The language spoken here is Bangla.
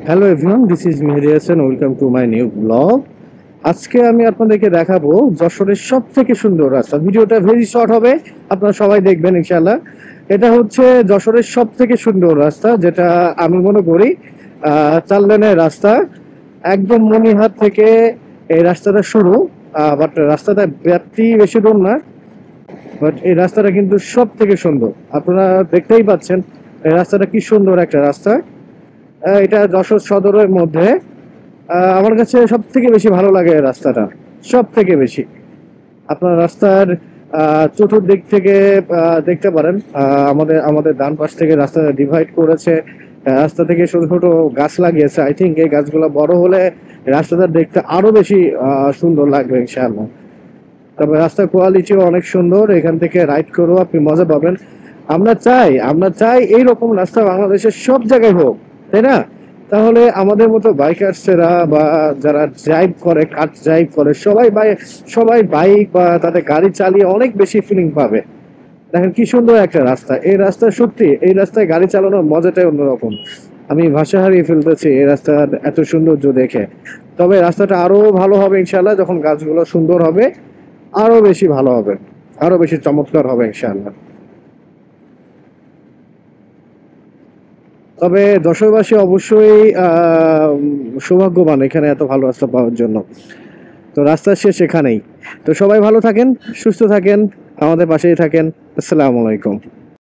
Hello everyone, this is Mehedi Hasan. Welcome to my new blog. আজকে আমি আপনাদেরকে দেখাবো যশোরের সব থেকে সুন্দর রাস্তা। ভিডিওটা ভেরি শর্ট হবে, আপনারা সবাই দেখবেন ইনশাল্লাহ। এটা হচ্ছে যশোরের সব থেকে সুন্দর রাস্তা, যেটা আমি মনে করি 4 লেনের রাস্তা। একদম মনিহাট থেকে এই রাস্তাটা শুরু, বাট রাস্তাটা ব্যাপ্তি বেশি দূর না, বাট এই রাস্তাটা কিন্তু সব থেকে সুন্দর। আপনারা দেখতেই পাচ্ছেন এই রাস্তাটা কি সুন্দর একটা রাস্তা। এটা যশোর সদরের মধ্যে। আমার কাছে সব থেকে বেশি ভালো লাগে এই রাস্তাটা, সব থেকে বেশি। আপনার রাস্তার চতুর্দিক থেকে দেখতে পারেন, আমাদের আমাদের ডান পাশ থেকে রাস্তা ডিভাইড করেছে। রাস্তা থেকে ছোট ছোট গাছ লাগিয়েছে। আই থিঙ্ক এই গাছগুলো বড় হলে রাস্তাটা দেখতে আরো বেশি সুন্দর লাগবে ইনশাআল্লাহ। তবে রাস্তার কোয়ালিটিও অনেক সুন্দর, এখান থেকে রাইড করেও আপনি মজা পাবেন। আমরা চাই এইরকম রাস্তা বাংলাদেশের সব জায়গায় হোক, তাই না? তাহলে আমাদের মতো বাইকার্সেরা বা যারা ড্রাইভ করে, কার ড্রাইভ করে, সবাই বাইক বা তাদের গাড়ি চালিয়ে অনেক বেশি ফিলিং পাবে। দেখেন কি সুন্দর একটা রাস্তা। এই রাস্তা সত্যি, এই রাস্তায় গাড়ি চালানোর মজাটাই অন্যরকম। আমি ভাষা হারিয়ে ফেলতেছি এই রাস্তার এত সৌন্দর্য দেখে। তবে রাস্তাটা আরো ভালো হবে ইনশাল্লাহ, যখন গাছগুলো সুন্দর হবে আরো বেশি ভালো হবে, আরো বেশি চমৎকার হবে ইনশাআল্লাহ। তবে যশোরবাসী অবশ্যই সৌভাগ্যবান এখানে এত ভালো রাস্তা পাওয়ার জন্য। তো রাস্তার শেষ এখানেই। তো সবাই ভালো থাকেন, সুস্থ থাকেন, আমাদের পাশেই থাকেন। আসসালামু আলাইকুম।